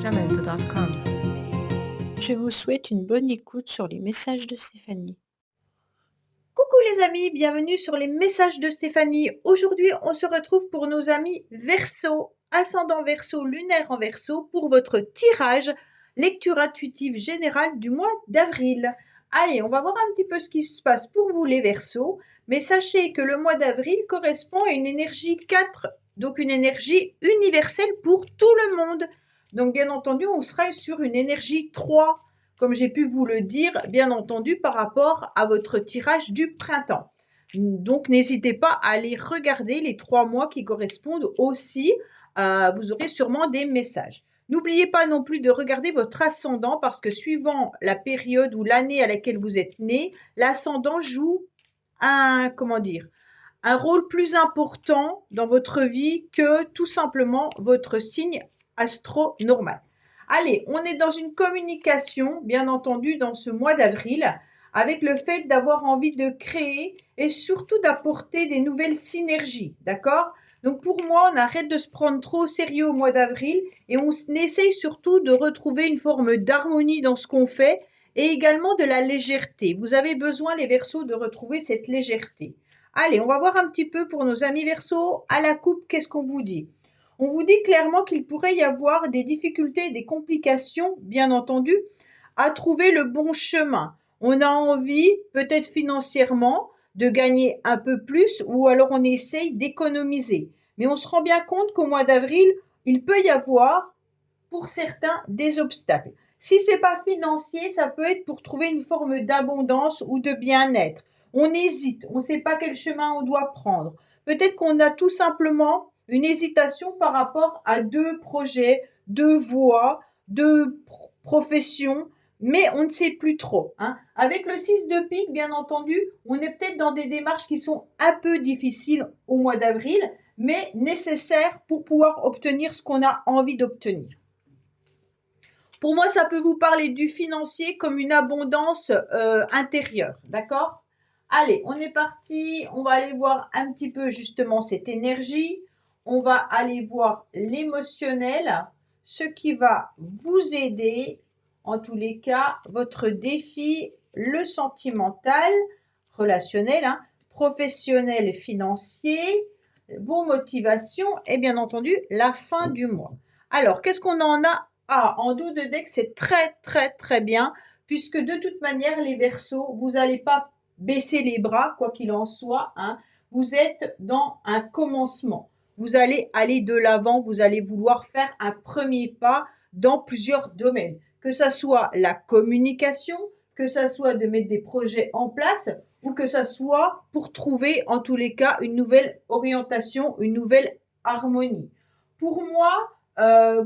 www.sacramento.com. Je vous souhaite une bonne écoute sur les messages de Stéphanie. Coucou les amis, bienvenue sur les messages de Stéphanie. Aujourd'hui, on se retrouve pour nos amis Verseau, ascendant Verseau, lunaire en Verseau, pour votre tirage lecture intuitive générale du mois d'avril. Allez, on va voir un petit peu ce qui se passe pour vous les Verseaux, mais sachez que le mois d'avril correspond à une énergie 4, donc une énergie universelle pour tout le monde. Donc bien entendu, on sera sur une énergie 3, comme j'ai pu vous le dire, bien entendu, par rapport à votre tirage du printemps. Donc, n'hésitez pas à aller regarder les 3 mois qui correspondent aussi. Vous aurez sûrement des messages. N'oubliez pas non plus de regarder votre ascendant parce que suivant la période ou l'année à laquelle vous êtes né, l'ascendant joue un rôle plus important dans votre vie que tout simplement votre signe astro normal. Allez, on est dans une communication, bien entendu, dans ce mois d'avril, avec le fait d'avoir envie de créer et surtout d'apporter des nouvelles synergies, d'accord? Donc pour moi, on arrête de se prendre trop au sérieux au mois d'avril et on essaye surtout de retrouver une forme d'harmonie dans ce qu'on fait et également de la légèreté. Vous avez besoin, les Verseaux, de retrouver cette légèreté. Allez, on va voir un petit peu pour nos amis Verseaux. À la coupe, qu'est-ce qu'on vous dit? On vous dit clairement qu'il pourrait y avoir des difficultés, des complications, bien entendu, à trouver le bon chemin. On a envie, peut-être financièrement, de gagner un peu plus ou alors on essaye d'économiser. Mais on se rend bien compte qu'au mois d'avril, il peut y avoir, pour certains, des obstacles. Si ce n'est pas financier, ça peut être pour trouver une forme d'abondance ou de bien-être. On hésite, on ne sait pas quel chemin on doit prendre. Peut-être qu'on a tout simplement une hésitation par rapport à 2 projets, 2 voies, 2 professions, mais on ne sait plus trop. Avec le 6 de pique, bien entendu, on est peut-être dans des démarches qui sont un peu difficiles au mois d'avril, mais nécessaires pour pouvoir obtenir ce qu'on a envie d'obtenir. Pour moi, ça peut vous parler du financier comme une abondance intérieure, d'accord? Allez, on est parti, on va aller voir un petit peu justement cette énergie. On va aller voir l'émotionnel, ce qui va vous aider, en tous les cas, votre défi, le sentimental, relationnel, professionnel, financier, vos motivations et bien entendu la fin du mois. Alors, qu'est-ce qu'on en a? En dos de deck, c'est très très très bien, puisque de toute manière, les Verseaux, vous n'allez pas baisser les bras, quoi qu'il en soit. Vous êtes dans un commencement. Vous allez aller de l'avant, vous allez vouloir faire un premier pas dans plusieurs domaines. Que ça soit la communication, que ça soit de mettre des projets en place, ou que ça soit pour trouver en tous les cas une nouvelle orientation, une nouvelle harmonie. Pour moi,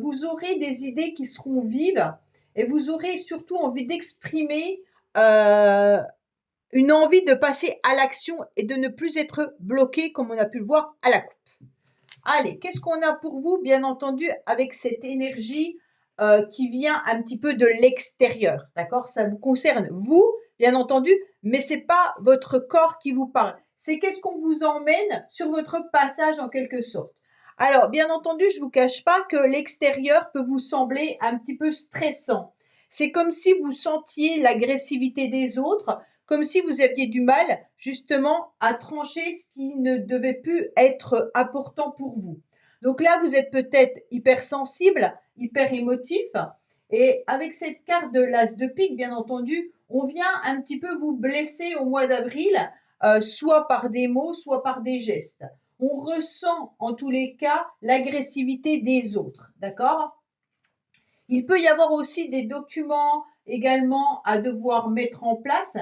vous aurez des idées qui seront vives et vous aurez surtout envie d'exprimer une envie de passer à l'action et de ne plus être bloqué comme on a pu le voir à la coupe. Allez, qu'est-ce qu'on a pour vous, bien entendu, avec cette énergie qui vient un petit peu de l'extérieur, d'accord? Ça vous concerne, vous, bien entendu, mais ce n'est pas votre corps qui vous parle. C'est qu'est-ce qu'on vous emmène sur votre passage en quelque sorte. Alors, bien entendu, je ne vous cache pas que l'extérieur peut vous sembler un petit peu stressant. C'est comme si vous sentiez l'agressivité des autres, comme si vous aviez du mal justement à trancher ce qui ne devait plus être important pour vous. Donc là, vous êtes peut-être hypersensible, hyper émotif, et avec cette carte de l'As de pique, bien entendu, on vient un petit peu vous blesser au mois d'avril, soit par des mots, soit par des gestes. On ressent en tous les cas l'agressivité des autres, d'accord? Il peut y avoir aussi des documents également à devoir mettre en place.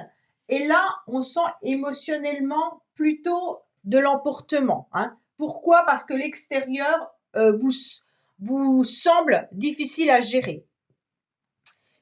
Et là, on sent émotionnellement plutôt de l'emportement. Pourquoi? Parce que l'extérieur vous semble difficile à gérer.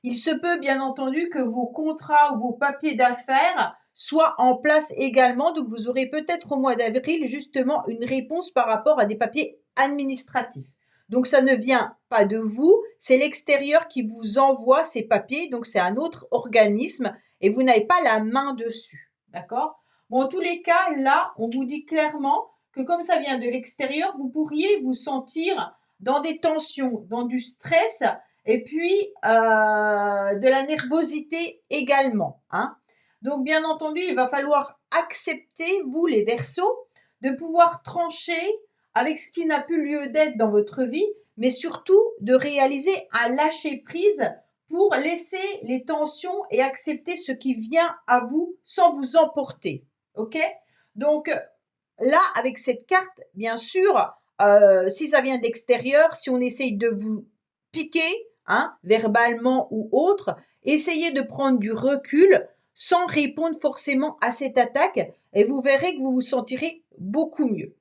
Il se peut bien entendu que vos contrats ou vos papiers d'affaires soient en place également. Donc, vous aurez peut-être au mois d'avril justement une réponse par rapport à des papiers administratifs. Donc, ça ne vient pas de vous, c'est l'extérieur qui vous envoie ces papiers. Donc, c'est un autre organisme et vous n'avez pas la main dessus. D'accord? Bon, en tous les cas, là, on vous dit clairement que comme ça vient de l'extérieur, vous pourriez vous sentir dans des tensions, dans du stress et puis de la nervosité également, hein. Donc, bien entendu, il va falloir accepter, vous les Verseaux, de pouvoir trancher avec ce qui n'a plus lieu d'être dans votre vie, mais surtout de réaliser un lâcher-prise pour laisser les tensions et accepter ce qui vient à vous sans vous emporter. OK? Donc, là, avec cette carte, bien sûr, si ça vient de l'extérieur, si on essaye de vous piquer, hein, verbalement ou autre, essayez de prendre du recul sans répondre forcément à cette attaque et vous verrez que vous vous sentirez beaucoup mieux.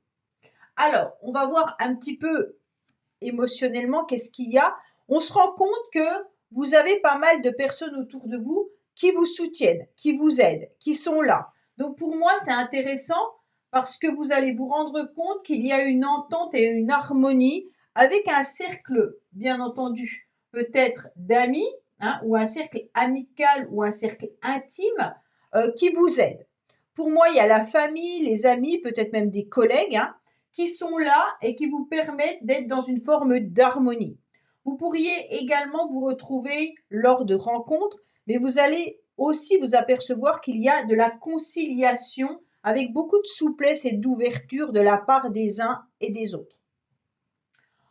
Alors, on va voir un petit peu émotionnellement qu'est-ce qu'il y a. On se rend compte que vous avez pas mal de personnes autour de vous qui vous soutiennent, qui vous aident, qui sont là. Donc pour moi, c'est intéressant parce que vous allez vous rendre compte qu'il y a une entente et une harmonie avec un cercle, bien entendu, peut-être d'amis, hein, ou un cercle amical ou un cercle intime qui vous aide. Pour moi, il y a la famille, les amis, peut-être même des collègues, hein, qui sont là et qui vous permettent d'être dans une forme d'harmonie. Vous pourriez également vous retrouver lors de rencontres, mais vous allez aussi vous apercevoir qu'il y a de la conciliation avec beaucoup de souplesse et d'ouverture de la part des uns et des autres.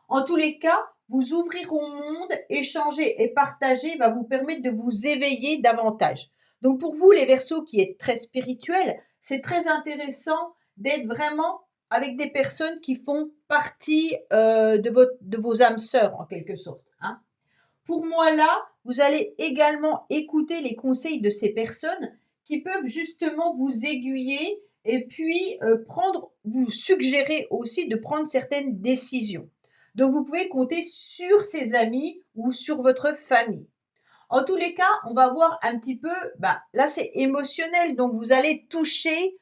En tous les cas, vous ouvrir au monde, échanger et partager va vous permettre de vous éveiller davantage. Donc pour vous, les Verseaux qui êtes très spirituels, c'est très intéressant d'être vraiment avec des personnes qui font partie de vos âmes sœurs en quelque sorte, hein. Pour moi là, vous allez également écouter les conseils de ces personnes qui peuvent justement vous aiguiller et puis vous suggérer aussi de prendre certaines décisions. Donc vous pouvez compter sur ces amis ou sur votre famille. En tous les cas, on va voir un petit peu, là c'est émotionnel, donc vous allez toucher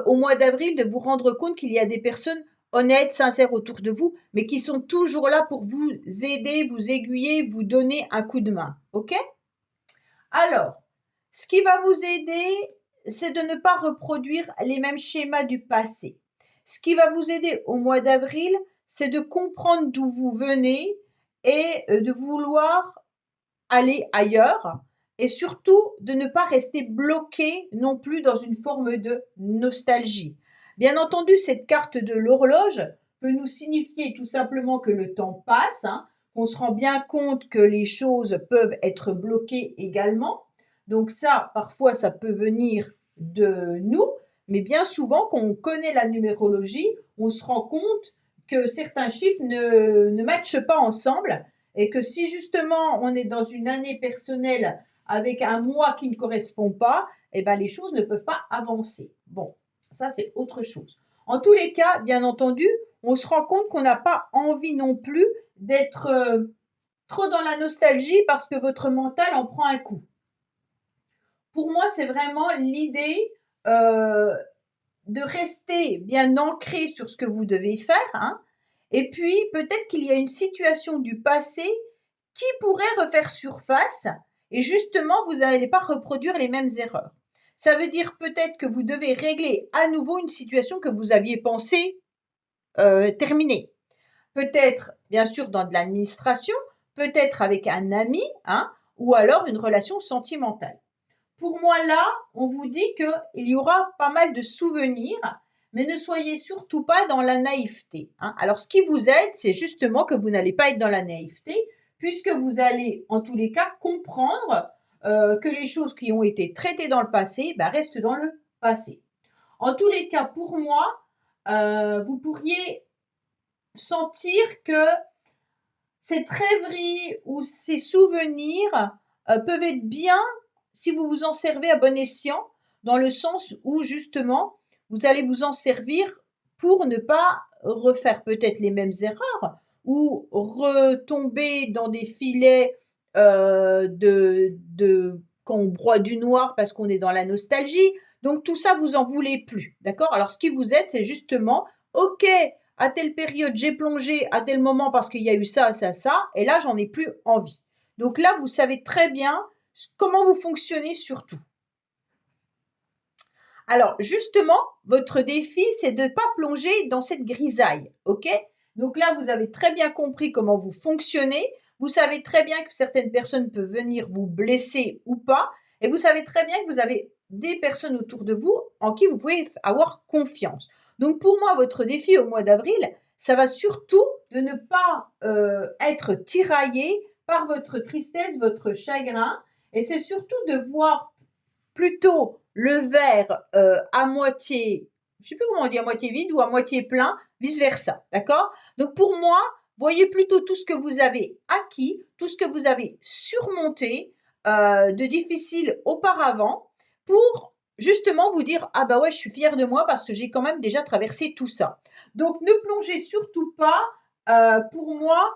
au mois d'avril de vous rendre compte qu'il y a des personnes honnêtes, sincères autour de vous, mais qui sont toujours là pour vous aider, vous aiguiller, vous donner un coup de main. OK? Alors, ce qui va vous aider, c'est de ne pas reproduire les mêmes schémas du passé. Ce qui va vous aider au mois d'avril, c'est de comprendre d'où vous venez et de vouloir aller ailleurs et surtout de ne pas rester bloqué non plus dans une forme de nostalgie. Bien entendu, cette carte de l'horloge peut nous signifier tout simplement que le temps passe, hein, qu'on se rend bien compte que les choses peuvent être bloquées également. Donc ça, parfois, ça peut venir de nous, mais bien souvent, quand on connaît la numérologie, on se rend compte que certains chiffres ne matchent pas ensemble et que si justement on est dans une année personnelle avec un mois qui ne correspond pas, eh ben les choses ne peuvent pas avancer. Bon, ça c'est autre chose. En tous les cas, bien entendu, on se rend compte qu'on n'a pas envie non plus d'être trop dans la nostalgie parce que votre mental en prend un coup. Pour moi, c'est vraiment l'idée de rester bien ancré sur ce que vous devez faire, hein. Et puis, peut-être qu'il y a une situation du passé qui pourrait refaire surface et justement, vous n'allez pas reproduire les mêmes erreurs. Ça veut dire peut-être que vous devez régler à nouveau une situation que vous aviez pensé terminée. Peut-être, bien sûr, dans de l'administration, peut-être avec un ami, hein, ou alors une relation sentimentale. Pour moi, là, on vous dit qu'il y aura pas mal de souvenirs, mais ne soyez surtout pas dans la naïveté, hein. Alors, ce qui vous aide, c'est justement que vous n'allez pas être dans la naïveté, puisque vous allez, en tous les cas, comprendre que les choses qui ont été traitées dans le passé restent dans le passé. En tous les cas, pour moi, vous pourriez sentir que cette rêverie ou ces souvenirs peuvent être bien si vous vous en servez à bon escient, dans le sens où justement, vous allez vous en servir pour ne pas refaire peut-être les mêmes erreurs ou retomber dans des filets quand on broie du noir parce qu'on est dans la nostalgie. Donc tout ça, vous en voulez plus, d'accord? Alors ce qui vous aide, c'est justement, ok, à telle période, j'ai plongé à tel moment parce qu'il y a eu ça, ça, ça, et là, j'en ai plus envie. Donc là, vous savez très bien comment vous fonctionnez surtout. Alors, justement, votre défi, c'est de ne pas plonger dans cette grisaille, ok? Donc là, vous avez très bien compris comment vous fonctionnez. Vous savez très bien que certaines personnes peuvent venir vous blesser ou pas. Et vous savez très bien que vous avez des personnes autour de vous en qui vous pouvez avoir confiance. Donc pour moi, votre défi au mois d'avril, ça va surtout de ne pas être tiraillé par votre tristesse, votre chagrin. Et c'est surtout de voir plutôt le verre à moitié, je ne sais plus comment on dit, à moitié vide ou à moitié plein, vice-versa. D'accord? Donc pour moi, voyez plutôt tout ce que vous avez acquis, tout ce que vous avez surmonté de difficile auparavant pour justement vous dire ah bah ouais, je suis fière de moi parce que j'ai quand même déjà traversé tout ça. Donc ne plongez surtout pas pour moi.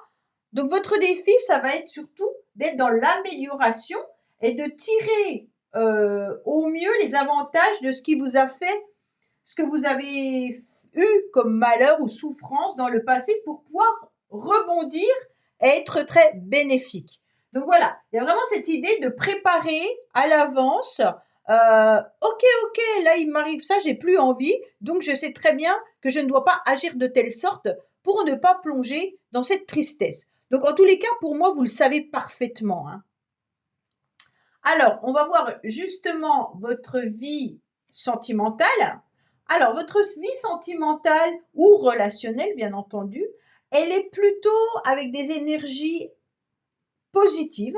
Donc votre défi, ça va être surtout d'être dans l'amélioration et de tirer au mieux les avantages de ce qui vous a fait, ce que vous avez eu comme malheur ou souffrance dans le passé pour pouvoir rebondir et être très bénéfique. Donc voilà, il y a vraiment cette idée de préparer à l'avance. Ok, là il m'arrive ça, j'ai plus envie, donc je sais très bien que je ne dois pas agir de telle sorte pour ne pas plonger dans cette tristesse. Donc en tous les cas, pour moi, vous le savez parfaitement, hein. Alors, on va voir justement votre vie sentimentale. Alors, votre vie sentimentale ou relationnelle, bien entendu, elle est plutôt avec des énergies positives,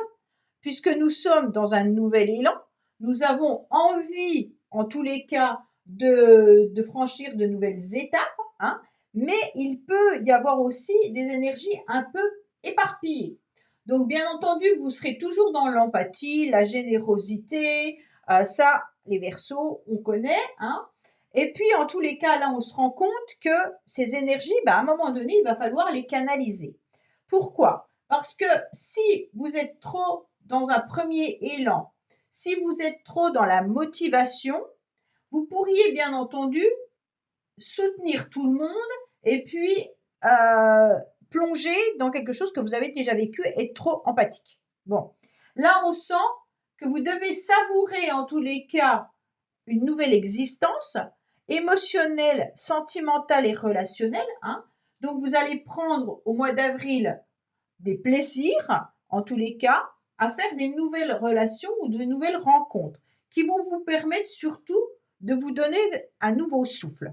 puisque nous sommes dans un nouvel élan. Nous avons envie, en tous les cas, de franchir de nouvelles étapes, hein, mais il peut y avoir aussi des énergies un peu éparpillées. Donc, bien entendu, vous serez toujours dans l'empathie, la générosité, ça, les Verseaux, on connaît, hein. Et puis, en tous les cas, là, on se rend compte que ces énergies, à un moment donné, il va falloir les canaliser. Pourquoi? Parce que si vous êtes trop dans un premier élan, si vous êtes trop dans la motivation, vous pourriez bien entendu soutenir tout le monde et puis plonger dans quelque chose que vous avez déjà vécu et être trop empathique. Bon, là on sent que vous devez savourer en tous les cas une nouvelle existence émotionnelle, sentimentale et relationnelle, hein. Donc vous allez prendre au mois d'avril des plaisirs, en tous les cas, à faire des nouvelles relations ou de nouvelles rencontres qui vont vous permettre surtout de vous donner un nouveau souffle.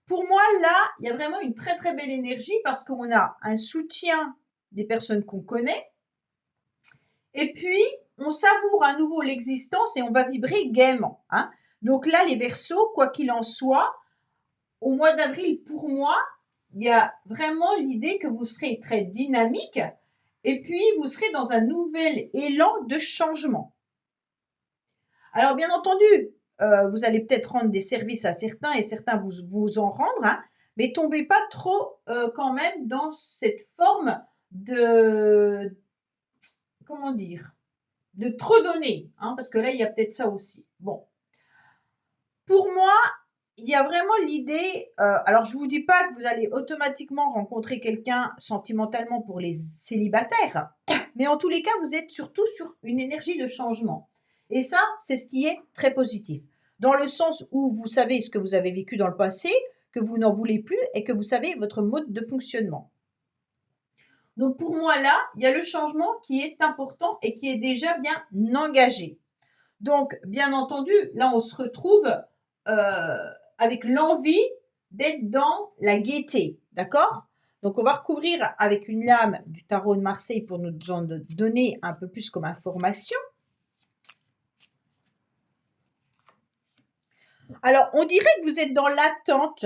Pour moi, là, il y a vraiment une très très belle énergie parce qu'on a un soutien des personnes qu'on connaît et puis on savoure à nouveau l'existence et on va vibrer gaiement, hein. Donc là, les Verseaux, quoi qu'il en soit, au mois d'avril, pour moi, il y a vraiment l'idée que vous serez très dynamique et puis vous serez dans un nouvel élan de changement. Alors bien entendu, vous allez peut-être rendre des services à certains et certains vous en rendre, hein, mais tombez pas trop quand même dans cette forme de, comment dire, de trop donner, hein, parce que là, il y a peut-être ça aussi. Bon. Pour moi, il y a vraiment l'idée, alors je ne vous dis pas que vous allez automatiquement rencontrer quelqu'un sentimentalement pour les célibataires, mais en tous les cas, vous êtes surtout sur une énergie de changement. Et ça, c'est ce qui est très positif. Dans le sens où vous savez ce que vous avez vécu dans le passé, que vous n'en voulez plus et que vous savez votre mode de fonctionnement. Donc pour moi, là, il y a le changement qui est important et qui est déjà bien engagé. Donc, bien entendu, là, on se retrouve avec l'envie d'être dans la gaieté, d'accord? Donc, on va recouvrir avec une lame du tarot de Marseille pour nous donner un peu plus comme information. Alors, on dirait que vous êtes dans l'attente,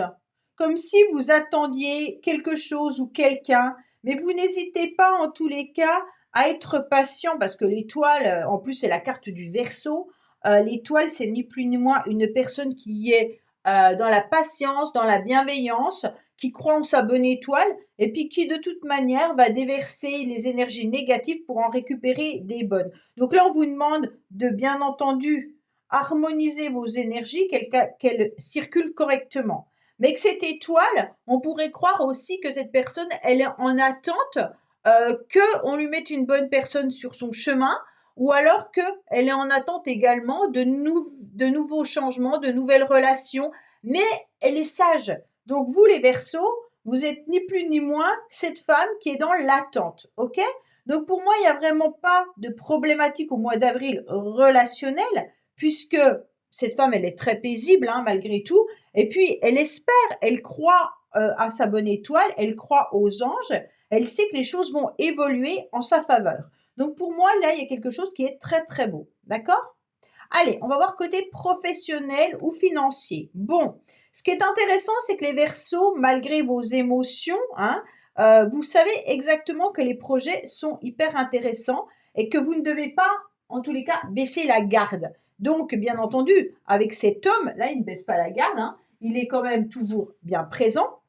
comme si vous attendiez quelque chose ou quelqu'un, mais vous n'hésitez pas en tous les cas à être patient parce que l'étoile, en plus, c'est la carte du Verseau. L'étoile, c'est ni plus ni moins une personne qui est dans la patience, dans la bienveillance, qui croit en sa bonne étoile et puis qui, de toute manière, va déverser les énergies négatives pour en récupérer des bonnes. Donc là, on vous demande de, bien entendu, harmoniser vos énergies, qu'elles circulent correctement. Mais que cette étoile, on pourrait croire aussi que cette personne, elle est en attente qu'on lui mette une bonne personne sur son chemin, ou alors qu'elle est en attente également de nouveaux changements, de nouvelles relations, mais elle est sage. Donc vous, les Verseaux, vous êtes ni plus ni moins cette femme qui est dans l'attente, ok? Donc pour moi, il n'y a vraiment pas de problématique au mois d'avril relationnelle, puisque cette femme, elle est très paisible hein, malgré tout. Et puis, elle espère, elle croit à sa bonne étoile, elle croit aux anges, elle sait que les choses vont évoluer en sa faveur. Donc pour moi, là, il y a quelque chose qui est très très beau. D'accord? Allez, on va voir côté professionnel ou financier. Bon, ce qui est intéressant, c'est que les Verseaux, malgré vos émotions, hein, vous savez exactement que les projets sont hyper intéressants et que vous ne devez pas, en tous les cas, baisser la garde. Donc, bien entendu, avec cet homme, là, il ne baisse pas la garde, hein, il est quand même toujours bien présent.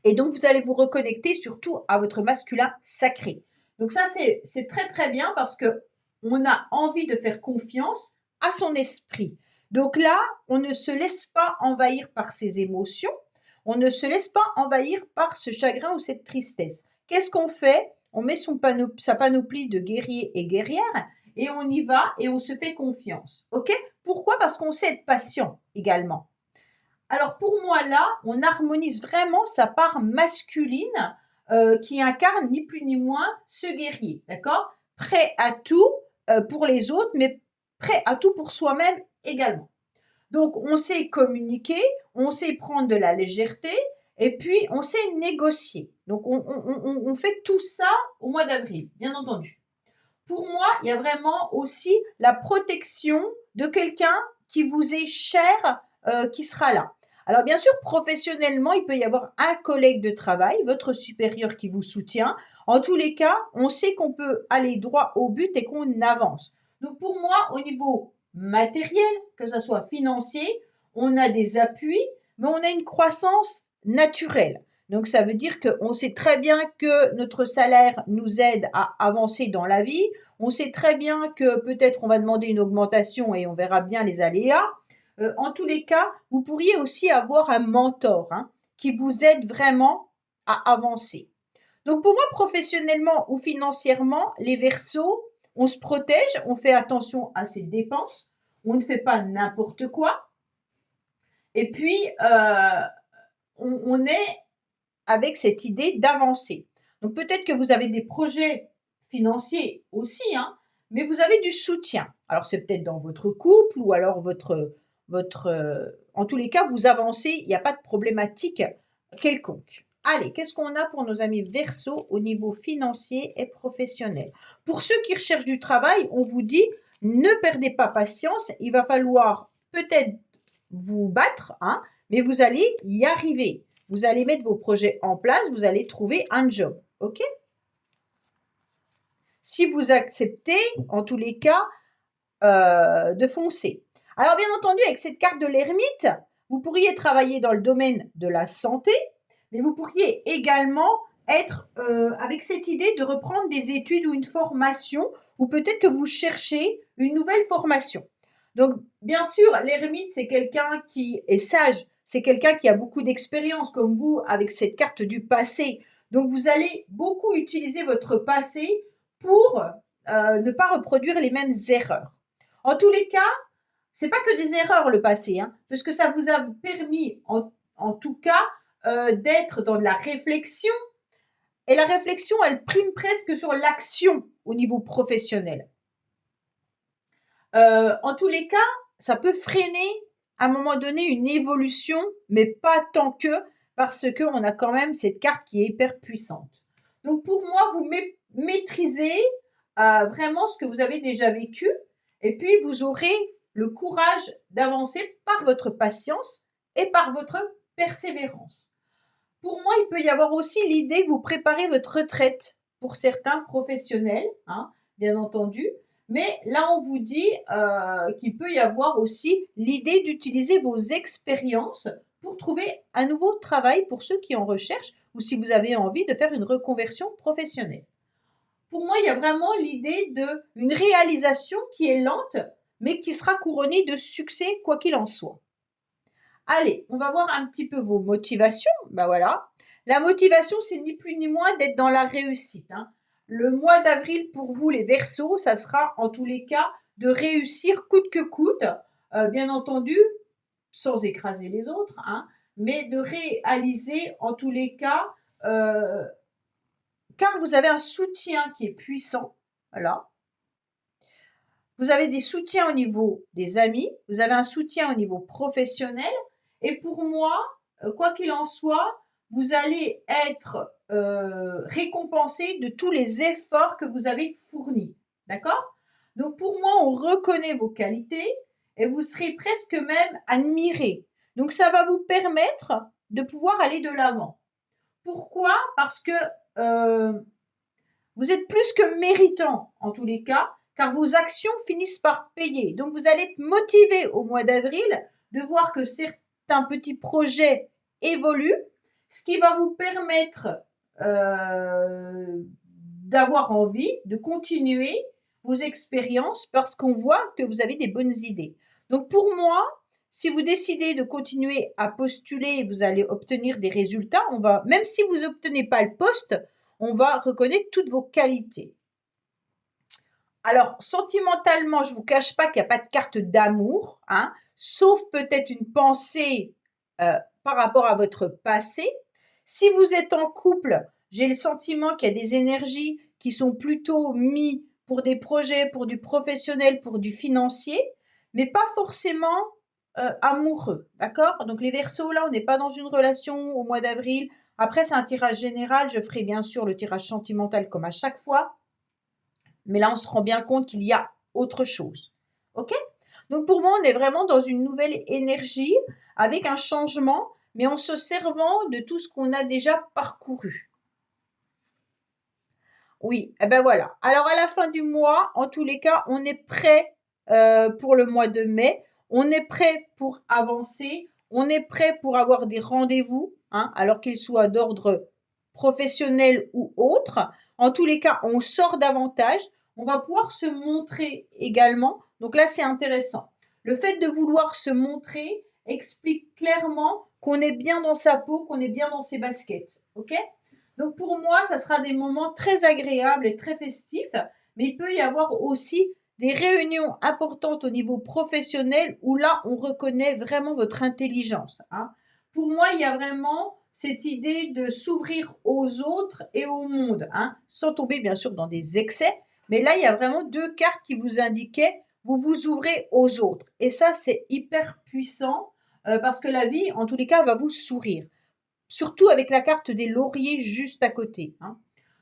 Et donc, vous allez vous reconnecter surtout à votre masculin sacré. Donc ça, c'est très très bien parce que on a envie de faire confiance à son esprit. Donc là, on ne se laisse pas envahir par ses émotions, on ne se laisse pas envahir par ce chagrin ou cette tristesse. Qu'est-ce qu'on fait? On met sa panoplie de guerrier et guerrière et on y va et on se fait confiance. Ok? Pourquoi? Parce qu'on sait être patient également. Alors pour moi là, on harmonise vraiment sa part masculine qui incarne ni plus ni moins ce guerrier, d'accord? Prêt à tout pour les autres, mais prêt à tout pour soi-même également. Donc on sait communiquer, on sait prendre de la légèreté et puis on sait négocier. Donc on fait tout ça au mois d'avril, bien entendu. Pour moi, il y a vraiment aussi la protection de quelqu'un qui vous est cher, qui sera là. Alors bien sûr, professionnellement, il peut y avoir un collègue de travail, votre supérieur qui vous soutient. En tous les cas, on sait qu'on peut aller droit au but et qu'on avance. Donc pour moi, au niveau matériel, que ce soit financier, on a des appuis, mais on a une croissance naturelle. Donc ça veut dire qu'on sait très bien que notre salaire nous aide à avancer dans la vie. On sait très bien que peut-être on va demander une augmentation et on verra bien les aléas. En tous les cas, vous pourriez aussi avoir un mentor hein, qui vous aide vraiment à avancer. Donc pour moi, professionnellement ou financièrement, les Verseaux, on se protège, on fait attention à ses dépenses, on ne fait pas n'importe quoi. Et puis, on est avec cette idée d'avancer. Donc peut-être que vous avez des projets financiers aussi, hein, mais vous avez du soutien. Alors c'est peut-être dans votre couple ou alors en tous les cas, vous avancez, il n'y a pas de problématique quelconque. Allez, qu'est-ce qu'on a pour nos amis Verseau au niveau financier et professionnel? Pour ceux qui recherchent du travail, on vous dit ne perdez pas patience, il va falloir peut-être vous battre, hein, mais vous allez y arriver. Vous allez mettre vos projets en place, vous allez trouver un job. OK? Si vous acceptez, en tous les cas, de foncer. Alors, bien entendu, avec cette carte de l'ermite, vous pourriez travailler dans le domaine de la santé, mais vous pourriez également être avec cette idée de reprendre des études ou une formation, ou peut-être que vous cherchez une nouvelle formation. Donc, bien sûr, l'ermite, c'est quelqu'un qui est sage, c'est quelqu'un qui a beaucoup d'expérience, comme vous, avec cette carte du passé. Donc, vous allez beaucoup utiliser votre passé pour ne pas reproduire les mêmes erreurs. En tous les cas, c'est pas que des erreurs le passé, hein, parce que ça vous a permis, en tout cas, d'être dans de la réflexion. Et la réflexion, elle prime presque sur l'action au niveau professionnel. En tous les cas, ça peut freiner à un moment donné une évolution, mais pas tant que, parce qu'on a quand même cette carte qui est hyper puissante. Donc pour moi, vous maîtrisez vraiment ce que vous avez déjà vécu, et puis vous aurez le courage d'avancer par votre patience et par votre persévérance. Pour moi, il peut y avoir aussi l'idée que vous préparez votre retraite pour certains professionnels, hein, bien entendu. Mais là, on vous dit qu'il peut y avoir aussi l'idée d'utiliser vos expériences pour trouver un nouveau travail pour ceux qui en recherchent ou si vous avez envie de faire une reconversion professionnelle. Pour moi, il y a vraiment l'idée d'une réalisation qui est lente, mais qui sera couronnée de succès quoi qu'il en soit. Allez, on va voir un petit peu vos motivations. Ben voilà. La motivation, c'est ni plus ni moins d'être dans la réussite. Hein. Le mois d'avril, pour vous, les Verseaux, ça sera en tous les cas de réussir coûte que coûte, bien entendu, sans écraser les autres, hein, mais de réaliser en tous les cas car vous avez un soutien qui est puissant. Voilà. Vous avez des soutiens au niveau des amis, vous avez un soutien au niveau professionnel. Et pour moi, quoi qu'il en soit, vous allez être récompensé de tous les efforts que vous avez fournis. D'accord? Donc pour moi, on reconnaît vos qualités et vous serez presque même admiré. Donc ça va vous permettre de pouvoir aller de l'avant. Pourquoi? Parce que euh, vous êtes plus que méritant en tous les cas, car vos actions finissent par payer. Donc vous allez être motivé au mois d'avril de voir que certains petits projets évoluent, ce qui va vous permettre d'avoir envie de continuer vos expériences parce qu'on voit que vous avez des bonnes idées. Donc pour moi, si vous décidez de continuer à postuler, vous allez obtenir des résultats. Même si vous n'obtenez pas le poste, on va reconnaître toutes vos qualités. Alors, sentimentalement, je ne vous cache pas qu'il n'y a pas de carte d'amour, hein, sauf peut-être une pensée par rapport à votre passé. Si vous êtes en couple, j'ai le sentiment qu'il y a des énergies qui sont plutôt mises pour des projets, pour du professionnel, pour du financier, mais pas forcément amoureux, d'accord? Donc les Verseaux, là, on n'est pas dans une relation au mois d'avril. Après, c'est un tirage général. Je ferai bien sûr le tirage sentimental comme à chaque fois. Mais là, on se rend bien compte qu'il y a autre chose. OK? Donc pour moi, on est vraiment dans une nouvelle énergie avec un changement, mais en se servant de tout ce qu'on a déjà parcouru. Oui, eh ben voilà. Alors à la fin du mois, en tous les cas, on est prêt pour le mois de mai. On est prêt pour avancer. On est prêt pour avoir des rendez-vous, hein, alors qu'ils soient d'ordre professionnel ou autre. En tous les cas, on sort davantage. On va pouvoir se montrer également. Donc là, c'est intéressant. Le fait de vouloir se montrer explique clairement qu'on est bien dans sa peau, qu'on est bien dans ses baskets. OK? Donc pour moi, ça sera des moments très agréables et très festifs, mais il peut y avoir aussi des réunions importantes au niveau professionnel où là, on reconnaît vraiment votre intelligence, hein. Pour moi, il y a vraiment cette idée de s'ouvrir aux autres et au monde, hein, sans tomber bien sûr dans des excès. Mais là, il y a vraiment deux cartes qui vous indiquaient, vous vous ouvrez aux autres. Et ça, c'est hyper puissant parce que la vie, en tous les cas, va vous sourire, surtout avec la carte des lauriers juste à côté, hein.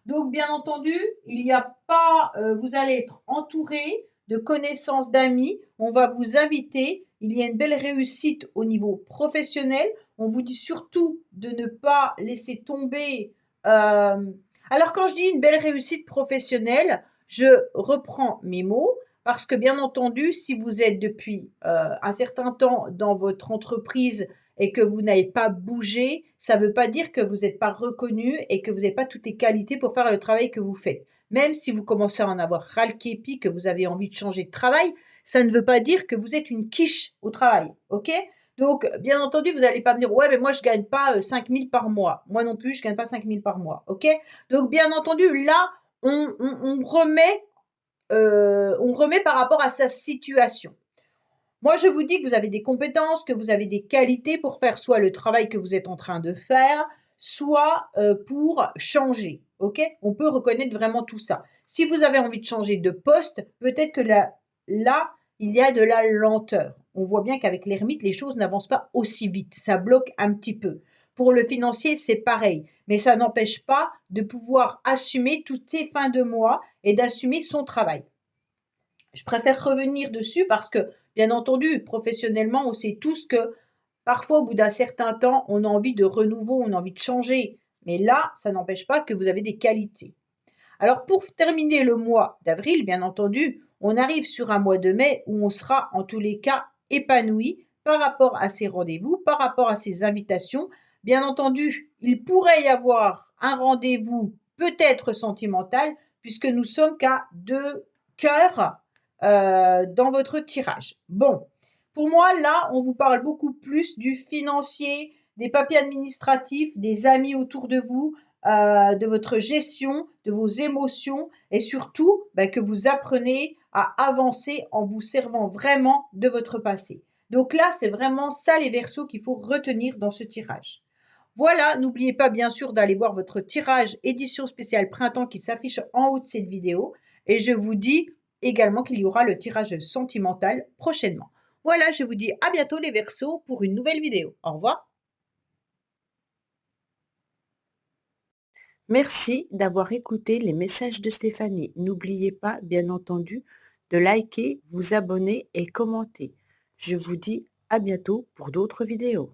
Donc, bien entendu, il n'y a pas, vous allez être entouré de connaissances, d'amis. On va vous inviter. Il y a une belle réussite au niveau professionnel. On vous dit surtout de ne pas laisser tomber. Alors, quand je dis une belle réussite professionnelle, je reprends mes mots parce que, bien entendu, si vous êtes depuis un certain temps dans votre entreprise et que vous n'avez pas bougé, ça ne veut pas dire que vous n'êtes pas reconnu et que vous n'avez pas toutes les qualités pour faire le travail que vous faites. Même si vous commencez à en avoir ras le képi, que vous avez envie de changer de travail, ça ne veut pas dire que vous êtes une quiche au travail. OK? Donc, bien entendu, vous n'allez pas me dire, ouais, mais moi, je ne gagne pas 5 000 par mois. Moi non plus, je ne gagne pas 5 000 par mois. OK? Donc, bien entendu, là, on remet par rapport à sa situation. Moi, je vous dis que vous avez des compétences, que vous avez des qualités pour faire soit le travail que vous êtes en train de faire, soit pour changer. OK? On peut reconnaître vraiment tout ça. Si vous avez envie de changer de poste, peut-être que là, il y a de la lenteur. On voit bien qu'avec l'ermite, les choses n'avancent pas aussi vite. Ça bloque un petit peu. Pour le financier, c'est pareil. Mais ça n'empêche pas de pouvoir assumer toutes ces fins de mois et d'assumer son travail. Je préfère revenir dessus parce que, bien entendu, professionnellement, on sait tous que parfois, au bout d'un certain temps, on a envie de renouveau, on a envie de changer. Mais là, ça n'empêche pas que vous avez des qualités. Alors, pour terminer le mois d'avril, bien entendu, on arrive sur un mois de mai où on sera en tous les cas épanoui par rapport à ces rendez-vous, par rapport à ces invitations. Bien entendu, il pourrait y avoir un rendez-vous peut-être sentimental puisque nous sommes qu'à 2 cœurs dans votre tirage. Bon, pour moi, là, on vous parle beaucoup plus du financier, des papiers administratifs, des amis autour de vous, de votre gestion, de vos émotions et surtout que vous apprenez à avancer en vous servant vraiment de votre passé. Donc là, c'est vraiment ça les Verseaux qu'il faut retenir dans ce tirage. Voilà, n'oubliez pas bien sûr d'aller voir votre tirage édition spéciale printemps qui s'affiche en haut de cette vidéo. Et je vous dis également qu'il y aura le tirage sentimental prochainement. Voilà, je vous dis à bientôt les Verseaux pour une nouvelle vidéo. Au revoir. Merci d'avoir écouté les messages de Stéphanie. N'oubliez pas, bien entendu, de liker, vous abonner et commenter. Je vous dis à bientôt pour d'autres vidéos.